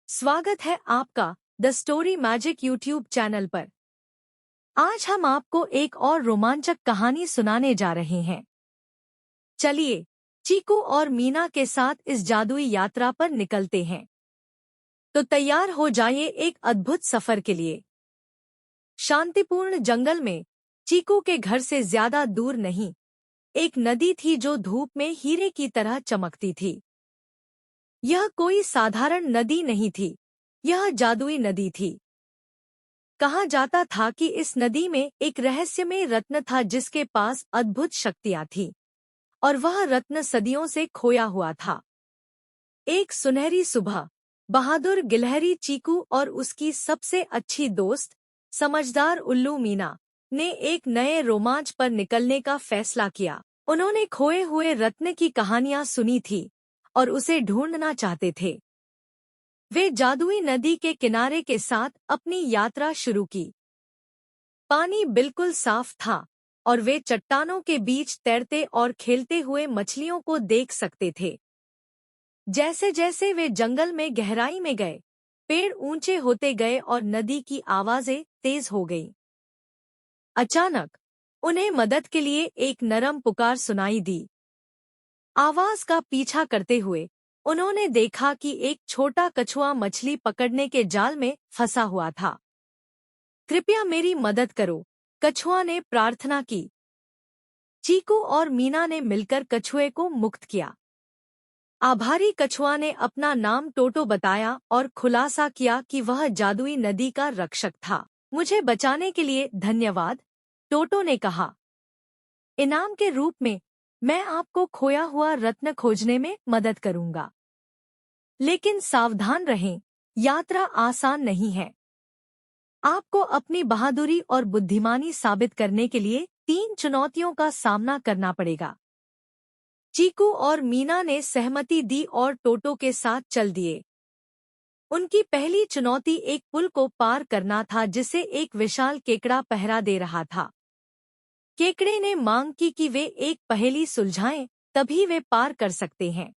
स्वागत है आपका the story magic YouTube channel पर। आज हम आपको एक और रोमांचक कहानी सुनाने जा रहे हैं। चलिए चीकू और मीना के साथ इस जादुई यात्रा पर निकलते हैं। तो तैयार हो जाइए एक अद्भुत सफर के लिए। शांतिपूर्ण जंगल में चीकू के घर से ज्यादा दूर नहीं एक नदी थी जो धूप में हीरे की तरह चमकती थी। यह कोई साधारण नदी नहीं थी, यह जादुई नदी थी। कहा जाता था कि इस नदी में एक रहस्यमय रत्न था जिसके पास अद्भुत शक्तियां थीं, और वह रत्न सदियों से खोया हुआ था। एक सुनहरी सुबह बहादुर गिलहरी चीकू और उसकी सबसे अच्छी दोस्त समझदार उल्लू मीना ने एक नए रोमांच पर निकलने का फैसला किया। उन्होंने खोए हुए रत्न की कहानियां सुनी थी और उसे ढूंढना चाहते थे। वे जादुई नदी के किनारे के साथ अपनी यात्रा शुरू की। पानी बिल्कुल साफ था और वे चट्टानों के बीच तैरते और खेलते हुए मछलियों को देख सकते थे। जैसे जैसे वे जंगल में गहराई में गए, पेड़ ऊंचे होते गए और नदी की आवाजें तेज हो गईं। अचानक उन्हें मदद के लिए एक नरम पुकार सुनाई दी। आवाज का पीछा करते हुए उन्होंने देखा कि एक छोटा कछुआ मछली पकड़ने के जाल में फंसा हुआ था। कृपया मेरी मदद करो, कछुआ ने प्रार्थना की। चीकू और मीना ने मिलकर कछुए को मुक्त किया। आभारी कछुआ ने अपना नाम टोटो बताया और खुलासा किया कि वह जादुई नदी का रक्षक था। मुझे बचाने के लिए धन्यवाद, टोटो ने कहा। इनाम के रूप में मैं आपको खोया हुआ रत्न खोजने में मदद करूंगा। लेकिन सावधान रहें, यात्रा आसान नहीं है। आपको अपनी बहादुरी और बुद्धिमानी साबित करने के लिए 3 चुनौतियों का सामना करना पड़ेगा। चीकू और मीना ने सहमति दी और टोटो के साथ चल दिए। उनकी पहली चुनौती एक पुल को पार करना था जिसे एक विशाल केकड़ा पहरा दे रहा था। केकड़े ने मांग की कि वे एक पहेली सुलझाएं, तभी वे पार कर सकते हैं।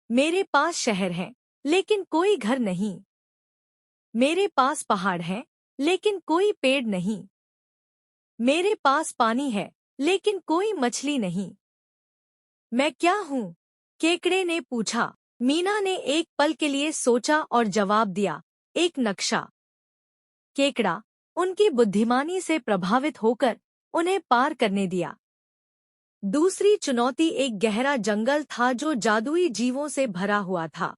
मेरे पास शहर है, लेकिन कोई घर नहीं। मेरे पास पहाड़ है, लेकिन कोई पेड़ नहीं। मेरे पास पानी है, लेकिन कोई मछली नहीं। मैं क्या हूँ? केकड़े ने पूछा। मीना ने एक पल के लिए सोचा और जवाब दिया, एक नक्शा। केकड़ा उनकी बुद्धिमानी से प्रभावित होकर उन्हें पार करने दिया। दूसरी चुनौती एक गहरा जंगल था जो जादुई जीवों से भरा हुआ था।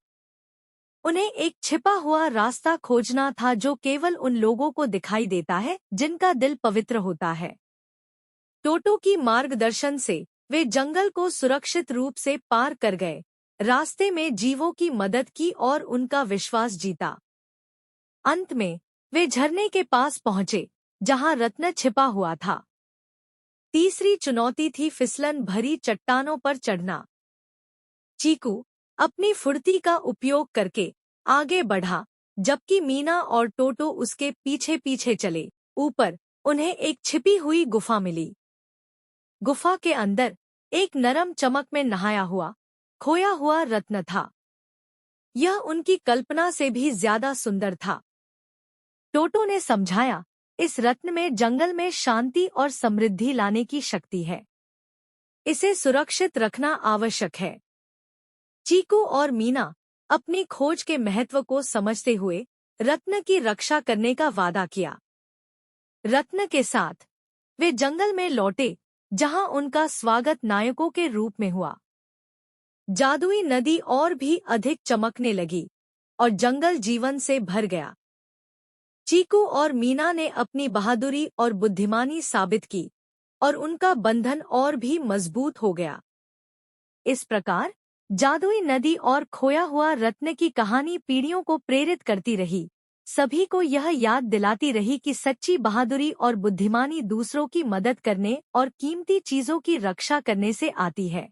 उन्हें एक छिपा हुआ रास्ता खोजना था जो केवल उन लोगों को दिखाई देता है जिनका दिल पवित्र होता है। टोटो की मार्गदर्शन से वे जंगल को सुरक्षित रूप से पार कर गए, रास्ते में जीवों की मदद की और उनका विश्वास जीता। अंत में वे झरने के पास पहुंचे, जहां रत्न छिपा हुआ था। तीसरी चुनौती थी फिसलन भरी चट्टानों पर चढ़ना। चीकू अपनी फुर्ती का उपयोग करके आगे बढ़ा, जबकि मीना और टोटो उसके पीछे पीछे चले। ऊपर उन्हें एक छिपी हुई गुफा मिली। गुफा के अंदर एक नरम चमक में नहाया हुआ खोया हुआ रत्न था। यह उनकी कल्पना से भी ज्यादा सुंदर था। टोटो ने समझाया, इस रत्न में जंगल में शांति और समृद्धि लाने की शक्ति है। इसे सुरक्षित रखना आवश्यक है। चीकू और मीना अपनी खोज के महत्व को समझते हुए रत्न की रक्षा करने का वादा किया। रत्न के साथ वे जंगल में लौटे, जहां उनका स्वागत नायकों के रूप में हुआ। जादुई नदी और भी अधिक चमकने लगी और जंगल जीवन से भर गया। चीकू और मीना ने अपनी बहादुरी और बुद्धिमानी साबित की और उनका बंधन और भी मजबूत हो गया। इस प्रकार जादुई नदी और खोया हुआ रत्न की कहानी पीढ़ियों को प्रेरित करती रही, सभी को यह याद दिलाती रही कि सच्ची बहादुरी और बुद्धिमानी दूसरों की मदद करने और कीमती चीजों की रक्षा करने से आती है।